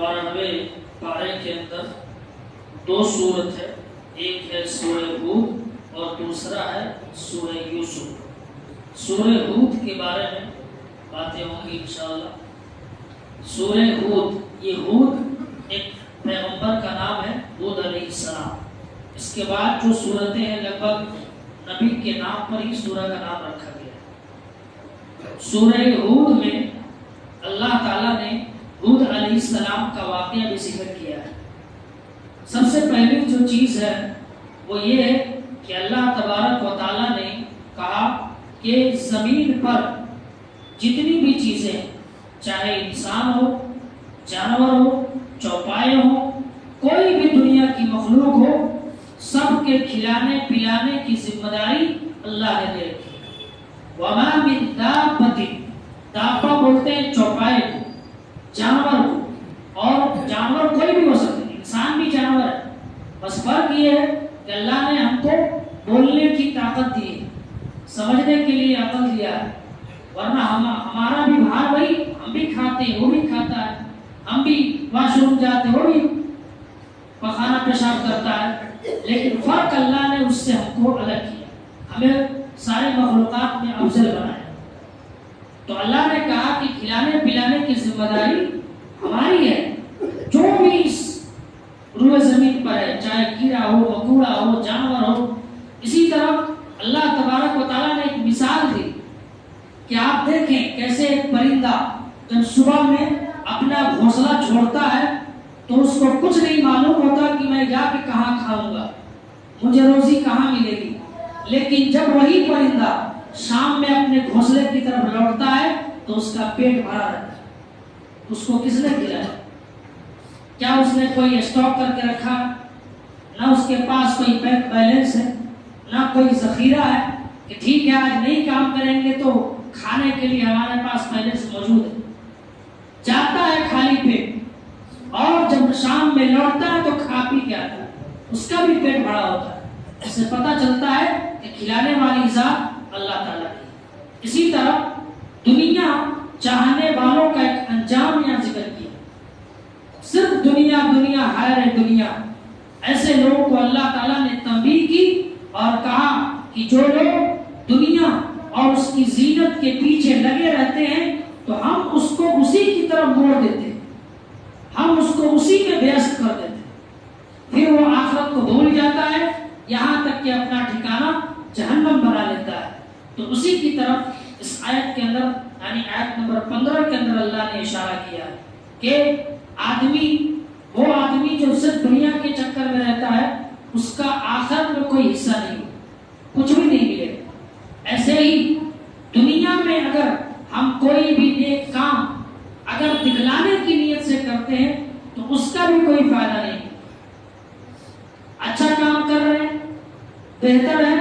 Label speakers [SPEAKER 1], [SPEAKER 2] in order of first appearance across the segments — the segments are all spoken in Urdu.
[SPEAKER 1] 12ویں پارے کے اندر دو سورت ہے، ایک ہے سورہ ہود اور دوسرا ہے سورہ یوسف۔ سورہ ہود کے بارے میں باتیں ہوں گی انشاءاللہ۔ سورہ ہود، یہ ہود ایک پیغمبر کا نام ہے، ہود علیہ السلام۔ اس کے بعد جو سورتیں ہیں لگ بھگ نبی کے نام پر ہی سورہ کا نام رکھا گیا۔ سورہ ہود میں اللہ تعالیٰ نے ہود علیہ السلام کا واقعہ بھی ذکر کیا ہے۔ سب سے پہلی جو چیز ہے وہ یہ ہے کہ اللہ تبارک و تعالیٰ نے کہا کہ زمین پر جتنی بھی چیزیں، چاہے انسان ہو، جانور ہو، چوپائے ہو، کوئی بھی دنیا کی مخلوق ہو، سب کے کھلانے پلانے کی ذمہ داری اللہ نے دے رکھی ہے۔ وَمَا مِن دَابَّةٍ، دابہ بولتے ہیں چوپائے کو، جانور کو، اور جانور کوئی بھی ہو سکتے ہیں، انسان بھی جانور ہے، بس فرق یہ ہے کہ اللہ نے ہم کو بولنے کی طاقت دی ہے، سمجھنے کے لیے عقل دیا ہے، ورنہ ہمارا بھی بھار وہی، ہم بھی کھاتے ہیں، وہ بھی کھاتا ہے، ہم بھی واش روم جاتے ہیں، وہ بھی پخانہ پیشاب کرتا ہے، لیکن فرق اللہ نے اس سے ہم کو الگ کیا، ہمیں سارے مخلوقات میں افضل بنایا۔ تو اللہ نے کہا کہ کھلانے پلانے کی ذمہ داری ہماری ہے، جو بھی اس روئے زمین پر ہے، چاہے کیڑا ہو، مکوڑا ہو، جانور ہو۔ اسی طرح اللہ تبارک و تعالیٰ نے ایک مثال دی کہ آپ دیکھیں کیسے ایک پرندہ جب صبح میں اپنا گھونسلہ چھوڑتا ہے تو اس کو کچھ نہیں معلوم ہوتا کہ میں جا کے کہاں کھاؤں گا، مجھے روزی کہاں ملے گی، لیکن جب وہی پرندہ شام میں اپنے گھونسلے کی طرف لوٹتا ہے تو اس کا پیٹ بھرا رہتا ہے۔ اس کو کس نے کھلایا؟ کیا اس نے کوئی اسٹاک کر کے رکھا؟ نہ اس کے پاس کوئی بینک بیلنس ہے، نہ کوئی ذخیرہ ہے کہ ٹھیک ہے آج نہیں کام کریں گے تو کھانے کے لیے ہمارے پاس پہلے سے موجود ہے۔ جاتا ہے خالی پیٹ، اور جب شام میں لوٹتا ہے تو کھا پی کے آتا ہے، اس کا بھی پیٹ بھرا ہوتا ہے۔ اس سے پتہ چلتا ہے کہ کھلانے والی ذات اللہ تعالیٰ کی۔ اسی طرح دنیا چاہنے والوں کا ایک انجام یہاں ذکر کیا، صرف دنیا دنیا ہائے دنیا، ایسے لوگوں کو اللہ تعالیٰ نے تنبیہ کی اور کہا کہ جو لوگ دنیا اور اس کی زینت کے پیچھے لگے رہتے ہیں تو ہم اس کو اسی کی طرف موڑ دیتے ہیں، ہم اس کو اسی میں ویست کر دیتے ہیں، پھر وہ آخرت کو بھول جاتا ہے، یہاں تک کہ اپنا ٹھکانہ جہنم بنا لیتا ہے۔ تو اسی کی طرف اس آیت کے اندر، یعنی آیت نمبر 15 کے اندر اللہ نے اشارہ کیا ہے کہ وہ آدمی جو صرف دنیا کے چکر میں رہتا ہے اس کا آخرت میں کوئی حصہ نہیں، کچھ بھی نہیں ملے۔ ایسے ہی دنیا میں اگر ہم کوئی بھی نیک کام اگر دکھلانے کی نیت سے کرتے ہیں تو اس کا بھی کوئی فائدہ نہیں۔ اچھا کام کر رہے ہیں، بہتر ہے،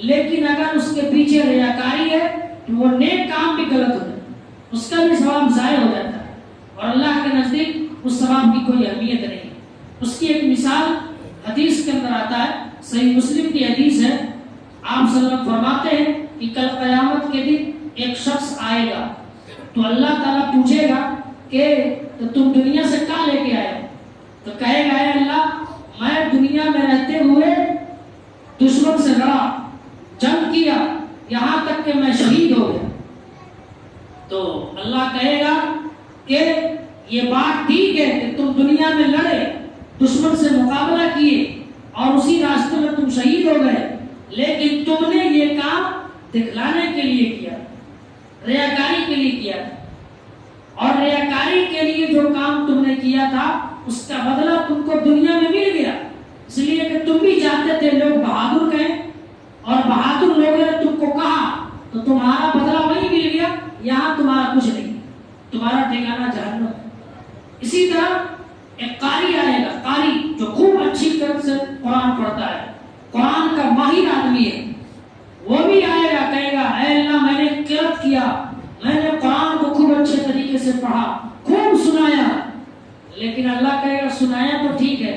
[SPEAKER 1] لیکن اگر اس کے پیچھے ریاکاری ہے تو وہ نیک کام بھی غلط ہو جاتا ہے، اس کا بھی ثواب ضائع ہو جاتا ہے، اور اللہ کے نزدیک اس ثواب کی کوئی اہمیت نہیں۔ اس کی ایک مثال حدیث کے اندر آتا ہے، صحیح مسلم کی حدیث ہے، آپ صلی اللہ علیہ وسلم فرماتے ہیں کہ کل قیامت کے دن ایک شخص آئے گا تو اللہ تعالیٰ پوچھے گا کہ تم دنیا سے کہاں لے کے آئے ہو؟ تو کہے گا اے اللہ میں دنیا میں رہتے ہوئے دشمن سے لڑا، جنگ کیا، یہاں تک کہ میں شہید ہو گیا۔ تو اللہ کہے گا کہ یہ بات ٹھیک ہے کہ تم دنیا میں لڑے، دشمن سے مقابلہ کیے اور اسی راستے میں تم شہید ہو گئے، لیکن تم نے یہ کام دکھلانے کے لیے کیا، ریاکاری کے لیے کیا، اور ریاکاری کے لیے جو کام تم نے کیا تھا اس کا بدلہ تم کو دنیا میں مل گیا، اس لیے کہ تم بھی چاہتے تھے لوگ بہادر کہیں، اور بہادر لوگوں نے تم کو کہا تو تمہارا بدلہ وہی مل گیا، یہاں تمہارا کچھ نہیں، تمہارا ٹھکانہ جہنم ہے۔ اسی طرح ایک قاری آئے گا، قاری جو خوب اچھی طرح سے قرآن پڑھتا ہے، قرآن کا ماہر آدمی ہے، وہ بھی آئے گا، کہے گا اے اللہ میں نے قرأت کیا، میں نے قرآن کو خوب اچھے طریقے سے پڑھا، خوب سنایا، لیکن اللہ کہے گا سنایا تو ٹھیک ہے،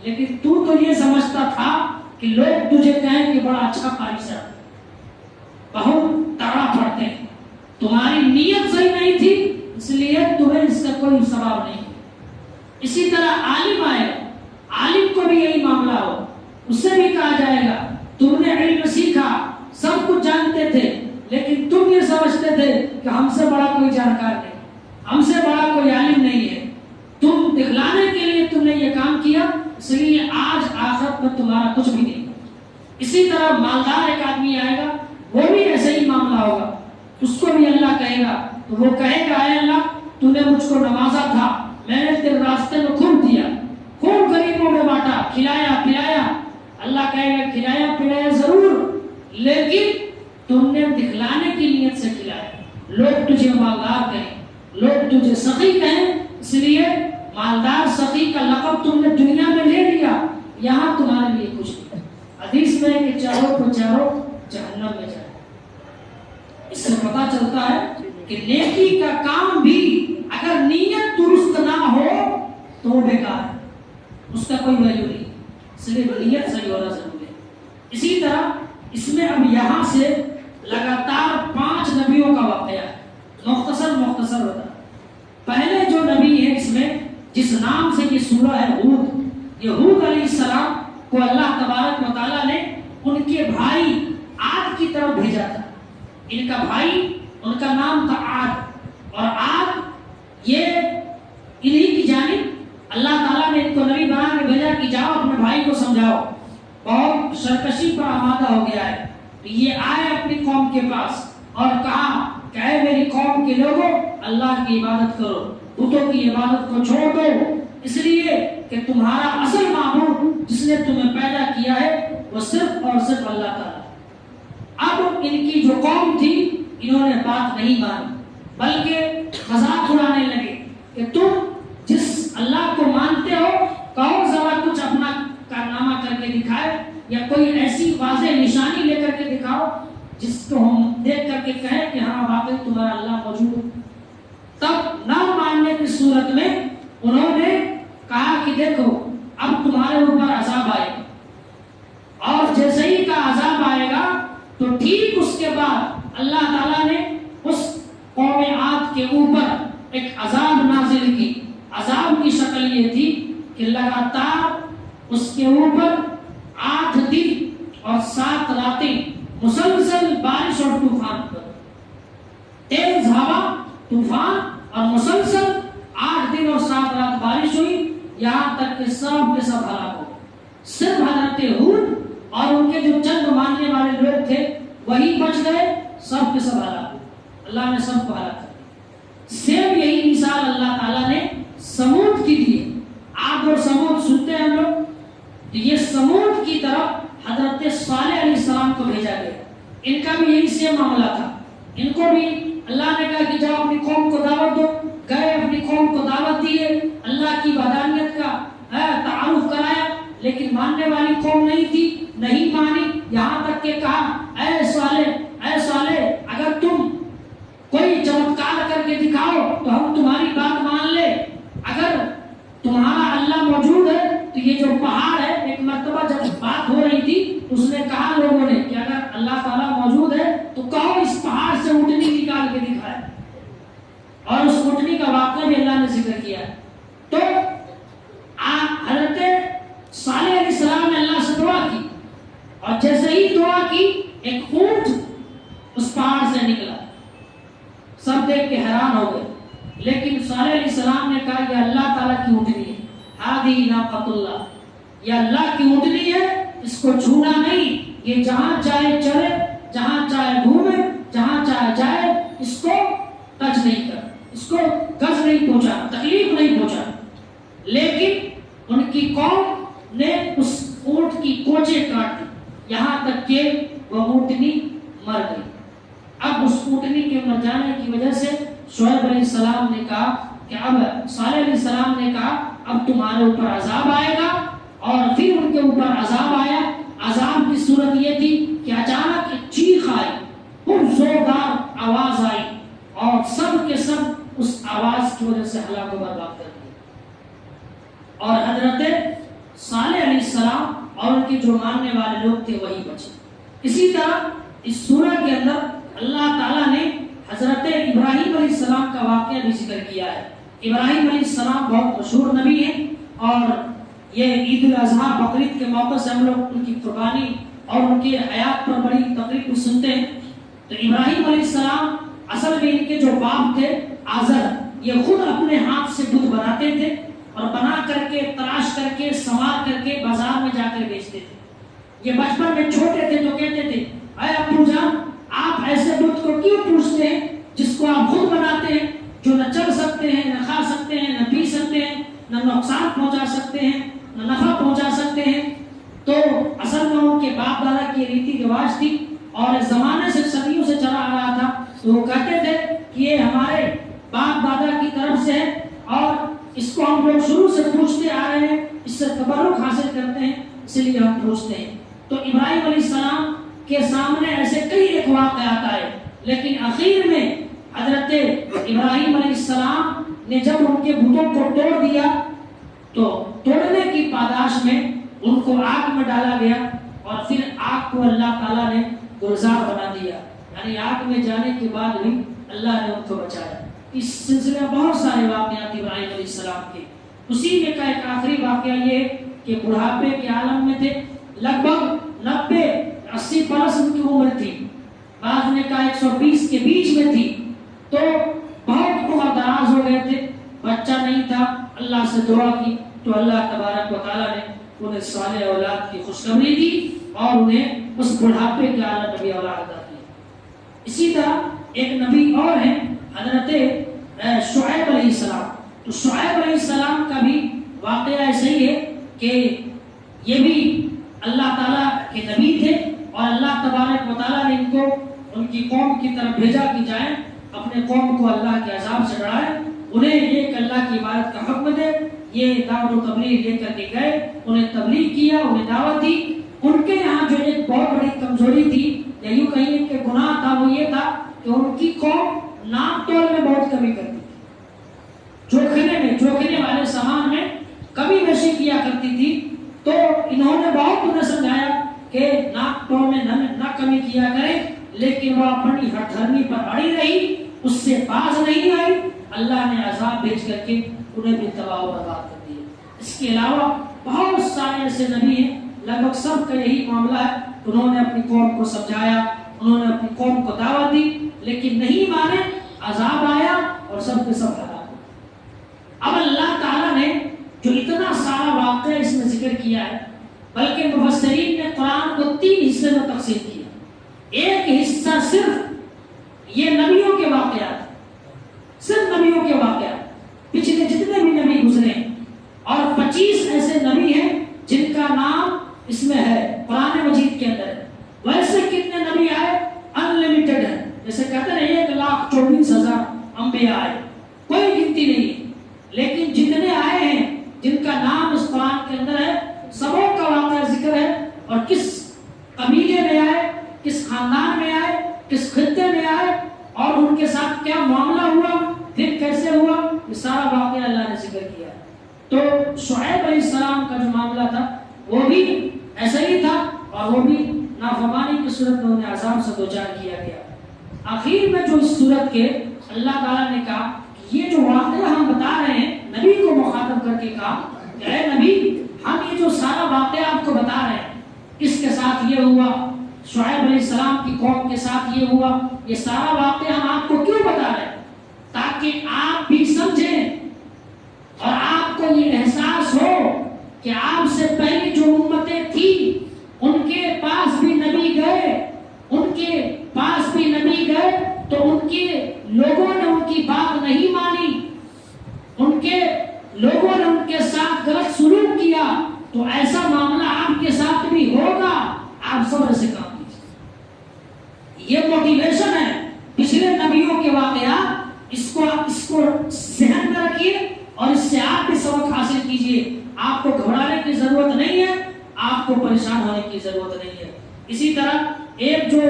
[SPEAKER 1] لیکن تو یہ سمجھتا تھا کہ لوگ تجھے کہیں کہ بڑا اچھا قاری صاحب، بہت تگڑا پڑھتے ہیں، تمہاری نیت صحیح نہیں تھی اس لیے تمہیں اس کا کوئی ثواب نہیں۔
[SPEAKER 2] اسی طرح عالم آئے گا، عالم کو بھی یہی معاملہ ہو، اس سے بھی کہا جائے گا تم نے علم سیکھا، سب کچھ جانتے تھے، لیکن تم یہ سمجھتے تھے کہ ہم سے بڑا کوئی جانکار نہیں، ہم سے بڑا کوئی عالم نہیں ہے، تم دکھلانے کے لیے تم نے یہ کام کیا، اس لیے آج آخرت میں تمہارا کچھ بھی نہیں۔ اسی طرح مالدار ایک آدمی آئے گا، وہ بھی ایسے ہی معاملہ ہوگا، اس کو بھی اللہ کہے گا، تو وہ کہے گا اے اللہ تو نے مجھ کو نوازا تھا، میں نے تیرے راستے میں خون دیا، خون غریبوں میں بانٹا، کھلایا پلایا۔ اللہ کہے گا کھلایا پلایا ضرور، لیکن تم نے دکھلانے کی نیت سے کھلایا، لوگ تجھے مالدار کہیں، لوگ تجھے سخی کہیں، اس لیے مالدار سخی کا لقب تم نے دنیا میں لے لیا، یہاں تمہارے لیے کچھ نہیں۔ حدیث میں کہ چاروں کو چاروں جہنم میں جائے۔ اس سے پتہ چلتا ہے کہ نیکی کا کام بھی اگر نیت درست نہ ہو تو وہ بیکار ہے، اس کا کوئی ویلیو نہیں، اس لیے نیت صحیح ہونا ضروری ہے۔ اسی طرح اس میں اب یہاں سے لگاتار 5 نبیوں کا واقعہ ہے، مختصر ہوتا ہے۔ پہلے جو نبی ہے اس میں جس نام سے یہ سورہ ہے ہود، یہ ہود علیہ السلام کو اللہ تبارک و تعالیٰ نے ان کے بھائی عاد کی طرف بھیجا تھا۔ ان کا بھائی، ان کا نام تھا عاد، اور عاد یہ انہی کی جانب اللہ تعالیٰ نے ان کو نبی بنا کے بھیجا کہ جاؤ اپنے بھائی کو سمجھاؤ، بہت سرکشی پر آمادہ ہو گیا ہے۔ تو یہ آئے اپنی قوم کے پاس اور کہا کہ اے میری قوم کے لوگوں، اللہ کی عبادت کرو، بتوں کی عبادت کو چھوڑ دو، اس لیے کہ تمہارا اصل معبود جس نے تمہیں پیدا کیا ہے وہ صرف اور صرف اللہ تعالیٰ۔ اب ان کی جو قوم تھی انہوں نے بات نہیں مانی، بلکہ مذاق اڑانے لگے کہ تم جس اللہ کو مانتے ہو کہو ذرا کچھ اپنا کارنامہ کر کے دکھائے، یا کوئی ایسی واضح نشانی لے کر کے دکھاؤ جس کو ہم دیکھ کر کے کہیں کہ ہاں واقعی تمہارا اللہ موجود ہے۔ تب نہ ماننے کی صورت میں انہوں نے کہا کہ دیکھو اب تمہارے اوپر عذاب آئے گا، اور جیسے ہی کا عذاب آئے گا تو ٹھیک اس کے بعد اللہ تعالیٰ نے اس قوم عاد کے اوپر ایک عذاب نازل کی۔ عذاب کی شکل یہ تھی کہ لگاتار اس کے اوپر 8 دن اور 7 راتیں مسلسل بارش اور طوفان پر، تیز ہوا، طوفان اور مسلسل 8 دن اور 7 رات بارش ہوئی، یہاں تک کہ سب کے سب ہلاک ہو گئے۔ صرف حضرت ہود اور ان کے جو چند ماننے والے لوگ تھے وہی بچ گئے، سب کے سب ہلاک ہو گئے، اللہ نے سب کو ہلاک کر دیا۔ سیم یہی مثال اللہ تعالیٰ نے سمود کی دی ہے۔ عاد اور سمود سنتے ہیں ہم لوگ، تو یہ سمود کی طرف حضرت صالح علیہ السلام کو بھیجا گیا، ان کا بھی یہی سیم معاملہ تھا۔ ان کو بھی اللہ نے کہا کہ جاؤ اپنی قوم کو دعوت دو، گئے اپنی قوم کو دعوت دیے، اللہ کی وحدانیت کا تعارف کرایا، لیکن ماننے والی قوم نہیں تھی، نہیں مانی، یہاں تک کہ کہا اے صالح اگر تم کوئی چمتکار کر کے دکھاؤ تو ہم تمہاری بات مان لے، اگر تمہارا اللہ موجود ہے تو یہ جو پہاڑ ہے، ایک مرتبہ جب بات ہو رہی تھی تو اس نے کہا لوگوں نے کہ اگر اللہ تعالیٰ موجود ہے تو کہو اس پہاڑ سے اونٹنی نکال کے دکھائے، اور اس اونٹنی کا واقعہ بھی اللہ نے ذکر کیا ہے۔ تو حضرت صالح علیہ السلام نے اللہ سے دعا کی، اور جیسے ہی دعا کی ایک اونٹ اس پہاڑ سے نکلا، سب دیکھ کے حیران ہو گئے، لیکن صالح علیہ السلام نے کہا یہ اللہ تعالیٰ کی اونٹنی ہے، ہادی ناقۃ اللہ، یہ اللہ کی اونٹنی ہے، اس کو چھونا نہیں، یہ جہاں چاہے چلے، جہاں چاہے گھومے، جہاں چاہے جائے، اس کو ٹچ نہیں کر، اس کو گز نہیں پہنچا، تکلیف نہیں پہنچا۔ لیکن ان کی قوم نے اس اونٹ کی کوچے کاٹ دی، یہاں تک کہ وہ اونٹنی مر گئی۔ اب اس اونٹنی کے مر جانے کی وجہ سے شعیب علیہ السلام نے کہا کہ اب صالح علیہ السلام نے کہا اب تمہارے اوپر عذاب آئے گا، اور پھر ان کے اوپر عذاب آیا۔ عذاب کی صورت یہ تھی کہ اچانک ایک چیخ آئی، خوب زوردار آواز آئی، اور سب کے سب اس آواز کی وجہ سے ہلاک و برباد کر دیا، اور حضرت صالح علیہ السلام اور ان کے جو ماننے والے لوگ تھے وہی بچے۔ اسی طرح اس سورہ کے اندر اللہ تعالیٰ نے حضرت ابراہیم علیہ السلام کا واقعہ بھی ذکر کیا ہے۔ ابراہیم علیہ السلام بہت مشہور نبی ہیں، اور یہ عید الاضحیٰ بقرعید کے موقع سے ہم لوگ ان کی قربانی اور ان کے حیات پر بڑی تقریب بھی سنتے ہیں۔ تو ابراہیم علیہ السلام اصل میں ان کے جو باپ تھے آزر، یہ خود اپنے ہاتھ سے بت بناتے تھے اور بنا کر کے تراش کر کے سنوار کر کے بازار میں جا کر بیچتے تھے۔ یہ بچپن میں چھوٹے تھے تو کہتے تھے اے ابو جان، آپ ایسے بت کو کیوں پوچھتے ہیں جس کو آپ خود بناتے ہیں، جو نہ چل سکتے ہیں، نہ کھا سکتے ہیں، نہ پی سکتے ہیں، نہ نقصان پہنچا سکتے ہیں، نہ نفع پہنچا سکتے ہیں۔ تو اصل میں ان کے باپ دادا کی ریتی رواج تھی اور اس زمانے سے صدیوں سے چلا آ رہا تھا، تو وہ کہتے تھے کہ یہ ہمارے باپ دادا کی طرف سے ہے اور اس کو ہم لوگ شروع سے پوچھتے آ رہے ہیں، اس سے تبرک حاصل کرتے ہیں، اس لیے ہم پوچھتے ہیں۔ تو ابراہیم علیہ السلام کے سامنے ایسے کئی ایک واقعات آئے، لیکن آخر میں حضرت ابراہیم علیہ السلام نے جب ان کے بتوں کو توڑ دیا تو توڑنے کی پاداش میں ان کو آگ میں ڈالا گیا، اور پھر آگ کو اللہ تعالیٰ نے گلزار بنا دیا، یعنی آگ میں جانے کے بعد بھی اللہ نے ان کو بچایا۔ اس سلسلے میں بہت سارے واقعات ابراہیم علیہ السلام کے، اسی میں کا ایک آخری واقعہ یہ کہ بڑھاپے کے عالم میں تھے، لگ بھگ 90-80 برس ان کی عمر تھی، بعض نے کہا 120 کے بیچ میں تھی، تو بہت عمر دراز ہو گئے تھے، بچہ نہیں تھا، اللہ سے دعا کی تو اللہ تبارک و تعالیٰ نے انہیں صالح اولاد کی خوشخبری دی اور انہیں اس بڑھاپے کے عالم میں بھی اولاد عطا کی۔ اسی طرح ایک نبی اور ہیں حضرت شعیب علیہ السلام، تو شعیب علیہ السلام کا بھی واقعہ ایسے ہی ہے کہ یہ بھی اللہ تعالیٰ کے نبی تھے اور اللہ تبارک و تعالیٰ نے ان کو ان کی قوم کی طرف بھیجا کہ جائیں اپنے قوم کو اللہ کے عذاب سے ڈرائیں، انہیں یہ کہ اللہ کی عبادت کا حکم دے۔ یہ دعوت و تبلیغ لے کر کے گئے، انہیں تبلیغ کیا، انہیں دعوت دی۔ ان کے یہاں جو ایک بہت بڑی کمزوری تھی یا یوں کہیں کہ گناہ تھا، وہ یہ تھا کہ ان کی قوم ناپ تول میں بہت کمی کرتی تھی، چوکھنے والے سامان میں کمی بیشی کیا کرتی تھی۔ تو انہوں نے بہت انہیں سمجھایا کہ ناپ تول میں نہ کمی کیا کریں، لیکن وہ اپنی ہٹ دھرمی پر اڑی رہی، اس سے باز نہیں آئی، اللہ نے عذاب بھیج کر کے انہیں بھی تباہ و برباد کر دیا۔ اس کے علاوہ بہت سارے ایسے نبی ہیں، لگ بھگ سب کا یہی معاملہ ہے، انہوں نے اپنی قوم کو سمجھایا، انہوں نے اپنی قوم کو دعوت دی، لیکن نہیں مانے، عذاب آیا اور سب کے سب ہلاک ہوئے۔ اب اللہ تعالیٰ نے جو اتنا سارا واقعہ اس میں ذکر کیا ہے، بلکہ مفسرین نے قرآن کو 3 حصے میں تقسیم کیا۔ ایک حصہ صرف یہ نبیوں کے واقعات، صرف نبیوں کے واقعات، پچھلے جتنے بھی نبی گزرے، اور 25 ایسے نبی ہیں جن کا نام اس میں ہے قرآن مجید کے اندر ہے۔ ویسے کتنے نبی آئے؟ انلمیٹڈ ہے، جیسے کہتے ہیں 1,24,000 انبیاء آئے، کوئی گنتی نہیں، لیکن جتنے آئے ہیں جن کا نام اس قرآن کے اندر ہے، سبوں کا واقعہ ذکر ہے، اور کس قبیلے میں آئے، کس خاندان میں آئے، کس خطے میں آئے، اور ان کے ساتھ کیا معاملہ ہوا، پھر کیسے ہوا، یہ سارا واقعہ اللہ نے ذکر کیا۔ تو شعیب علیہ السلام کا جو معاملہ تھا وہ بھی ایسا ہی تھا، اور وہ بھی نافرمانی کی صورت میں انہیں عذاب سے دوچار کیا گیا۔ آخر میں جو اس صورت کے اللہ تعالیٰ نے کہا کہ یہ جو واقعہ ہم بتا رہے ہیں، نبی کو مخاطب کر کے کہا کہ اے نبی، ہم یہ جو سارا واقعہ آپ کو بتا رہے ہیں، اس کے ساتھ یہ ہوا، شعیب علیہ السلام کی قوم کے ساتھ یہ ہوا، یہ سارا واقعہ ہم آپ کو کیوں بتا رہے ہیں؟ تاکہ آپ بھی سمجھیں اور آپ کو یہ احساس ہو کہ آپ سے پہلے جو امتیں تھیں ان کے پاس بھی نبی گئے، ان کے پاس بھی نبی گئے تو ان کے لوگوں نے ان کی بات نہیں مانی، ان کے لوگوں نے ان کے ساتھ غلط سلوک کیا، تو ایسا معاملہ آپ کے ساتھ بھی ہوگا، آپ صبر سے کام کیجیے۔ یہ موٹیویشن ہے پچھلے نبیوں کے واقعات، اس کو ذہن میں رکھیے اور اس سے آپ بھی سبق حاصل کیجیے۔ آپ کو گھبرانے کی ضرورت نہیں ہے، آپ کو پریشان ہونے کی ضرورت نہیں ہے۔ اسی طرح ایک جو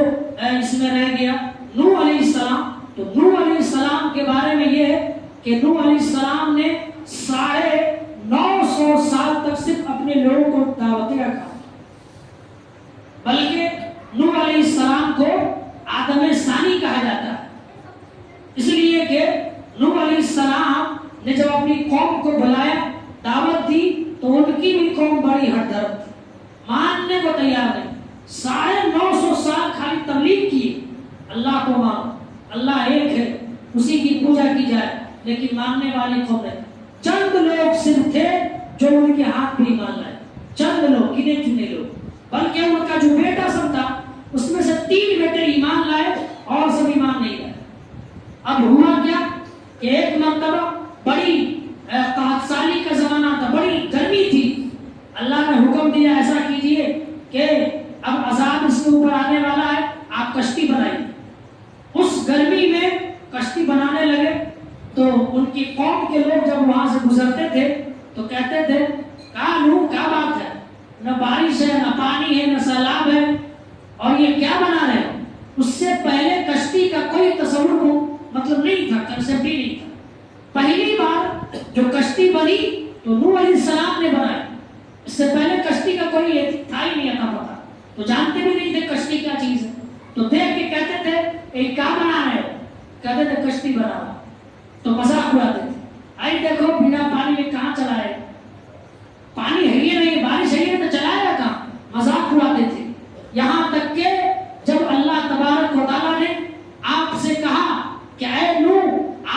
[SPEAKER 2] اس میں رہ گیا نوح علیہ السلام، تو نوح علیہ السلام کے بارے میں یہ ہے کہ نوح علیہ السلام نے 950 سال تک صرف اپنے لوگوں کو دعوتیں رکھا، بلکہ نوح علیہ السلام کو آدم ثانی کہا جاتا ہے، اس لیے کہ نوح علیہ السلام نے جب اپنی قوم کو بلایا، دعوت دی، تو ان کی بھی قوم بڑی ہٹ درد تھی، ماننے کو تیار نہیں۔ 950 سال خالی تبلیغ کی، اللہ کو مانو، اللہ ایک ہے، اسی کی پوجا کی جائے، لیکن ماننے والی قوم نہیں۔ چند لوگ صرف تھے جو ان کے ہاتھ بھی ایمان لائے، چند لوگ، گنے چنے لوگ، بلکہ ان کا جو بیٹا سب تھا اس میں سے 3 بیٹے ایمان لائے اور سب ایمان نہیں لائے۔ اب ہوا کیا کہ ایک مرتبہ بڑی قحط سالی کا زمانہ تھا، بڑی گرمی تھی، اللہ نے حکم دیا ایسا کیجئے کہ اب عذاب اس کے اوپر آنے والا ہے، آپ کشتی بنائیے۔ اس گرمی میں کشتی بنانے لگے تو ان کی قوم کے لوگ جب وہاں سے گزرتے تھے تو کہتے تھے کیا بات ہے، نہ بارش ہے، نہ پانی ہے، نہ سیلاب ہے، اور یہ کیا بنا رہے ہو؟ اس سے پہلے کشتی کا کوئی تصور مطلب نہیں تھا، کنسیپٹ ہی نہیں تھا۔ پہلی بار جو کشتی بنی تو نوح علیہ السلام نے بنائی، اس سے پہلے کشتی کا کوئی تھا ہی نہیں تھا پتا، تو جانتے بھی نہیں تھے کشتی کیا چیز ہے، تو دیکھ کے کہتے تھے کیا بنا رہے ہو؟ کہتے تھے کشتی بنا رہا، تو مذاق اڑاتے تھے، آئی دیکھو بنا پانی میں کہاں چلائے، پانی ہے ہی نہیں، بارش ہے ہی نہیں تو چلائے گا کہاں، مذاق اڑاتے تھے۔ یہاں تک کہ جب اللہ تبارک و تعالیٰ نے آپ سے کہا کہ اے نوح،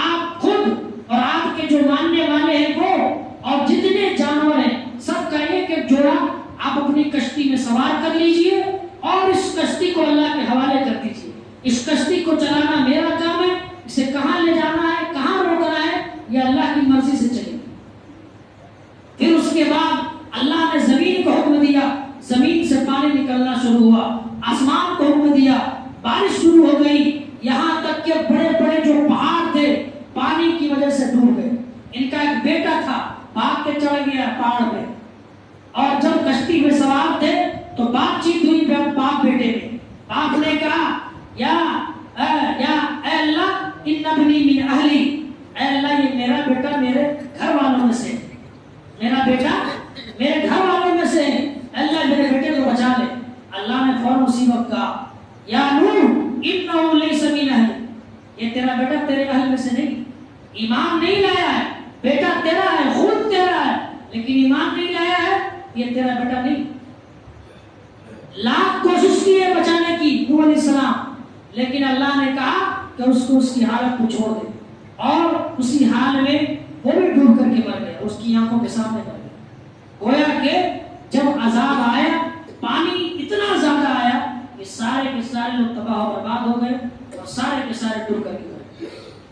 [SPEAKER 2] آپ خود اور آپ کے جو ماننے والے ہیں وہ اور جتنے جانور ہیں سب کا ایک ایک جوڑا آپ اپنی کشتی میں سوار کر لیجئے اور اس کشتی کو اللہ کے حوالے کر دیجئے، اس کشتی کو چلانا میرا کام ہے، اسے کہاں لے جانا ہے، کہاں روکنا ہے، یہ اللہ کی مرضی سے چلے گا۔ پھر اس کے بعد اللہ نے زمین کو حکم دیا، زمین سے پانی نکلنا شروع ہوا، آسمان کو حکم دیا، بارش شروع ہو گئی، یہاں تک کہ بڑے بڑے جو پہاڑ تھے پانی کی وجہ سے ڈوب گئے۔ ان کا ایک بیٹا تھا، بھاگ کے چڑھ گیا پہاڑ پہ، اور جب کشتی میں سوار تھے تو بات چیت ہوئی باپ بیٹے میں۔ باپ نے کہا یا اے اللہ ان ابنی من اہلی، اے اللہ یہ میرا بیٹا میرے گھر والوں میں سے، میرا بیٹا میرے گھر والوں میں سے، اللہ میرے بیٹے کو بچا لے۔ اللہ نے فوراً اسی وقت کہا یا نوح انہ لیس من اہلی، یہ تیرا بیٹا تیرے اہل میں سے نہیں، ایمان نہیں لایا ہے، بیٹا تیرا ہے، خود تیرا ہے، لیکن ایمان نہیں لایا ہے، یہ تیرا بیٹا نہیں۔ لاکھ کوشش کی ہے بچانے کی نوح علیہ السلام، لیکن اللہ نے کہا کہ اس کو اس کی حالت کو چھوڑ دے، اور اسی حال میں وہ بھی ڈوب کر کے مر گیا، اس کی آنکھوں کے سامنے مر گیا۔ گویا کہ جب عذاب آیا، پانی اتنا زیادہ آیا کہ سارے کے سارے لوگ تباہ و برباد ہو گئے اور سارے کے سارے ڈوب کر کے مر گئے۔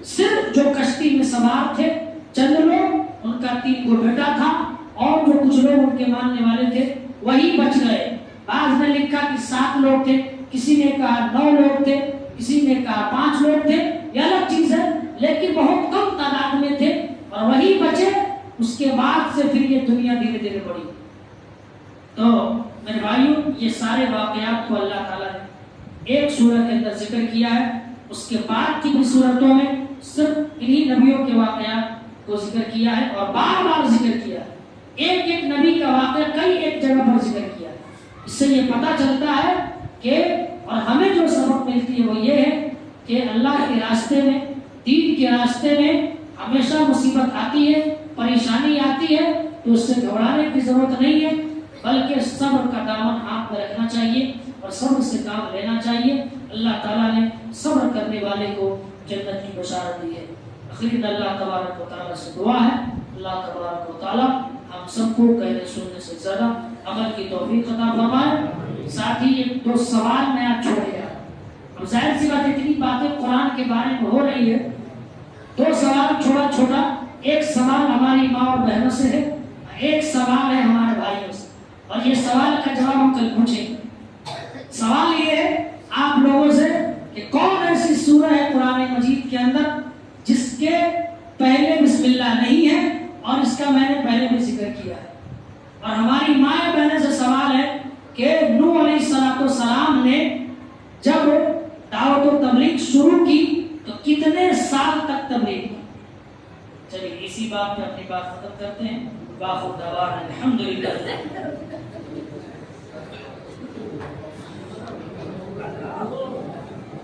[SPEAKER 2] صرف جو کشتی میں سوار تھے چند لوگ، ان کا 3 کو بیٹا تھا، اور جو کچھ لوگ ان کے ماننے والے تھے وہی بچ گئے۔ بعض نے لکھا کہ 7 لوگ تھے، کسی نے کہا 9 لوگ تھے، کسی نے کہا 5 لوگ تھے، یہ الگ چیز ہے، لیکن بہت کم تعداد میں تھے اور وہی بچے۔ اس کے بعد سے پھر یہ دنیا دھیرے دھیرے بڑھی۔ تو میرے بھائیوں، یہ سارے واقعات کو اللہ تعالیٰ نے ایک سورہ کے اندر ذکر کیا ہے، اس کے بعد کی بھی صورتوں میں صرف انہی نبیوں کے واقعات کو ذکر کیا ہے اور بار بار ذکر کیا ہے۔ ایک ایک نبی کا واقعہ کئی ایک جگہ پر ذکر کیا ہے۔ اس سے یہ پتہ چلتا ہے کہ اور ہمیں جو سبق ملتی ہے وہ یہ ہے کہ اللہ کے راستے میں، دین کے راستے میں ہمیشہ مصیبت آتی ہے، پریشانی آتی ہے، تو اس سے گھبرانے کی ضرورت نہیں ہے، بلکہ صبر کا دامن ہاتھ میں رکھنا چاہیے اور صبر سے کام لینا چاہیے۔ اللہ تعالیٰ نے صبر کرنے والے کو جنت کی بشارت دی ہے۔ آخر اللہ تبارک و تعالیٰ سے دعا ہے، اللہ تبارک و تعالیٰ ہم سب کو کہنے سننے سے زیادہ عمل کی توفیق عطا فرمائے۔ ساتھ ہی 2 سوال میں آج چھوڑ گیا، اب ظاہر سی بات اتنی باتیں قرآن کے بارے میں ہو رہی ہے، 2 سوال چھوٹا، ایک سوال ہماری ماں اور بہنوں سے ہے، ایک سوال ہے ہمارے بھائیوں سے، اور یہ سوال کا جواب ہم کل پوچھیں گے۔ سوال یہ ہے آپ لوگوں سے کہ کون ایسی سورہ ہے قرآن مجید کے اندر جس کے پہلے بسم اللہ نہیں ہے، اور اس کا میں نے پہلے بھی ذکر کیا ہے۔ اور ہماری ماں بہنوں سے سوال ہے کہ نوح علیہ السلام نے جب دعوت و تبلیغ شروع کی تو کتنے سال تک تبلیغ کی؟ چلیے اسی بات پہ اپنی بات ختم کرتے ہیں۔ باخود دعوانا الحمدللہ۔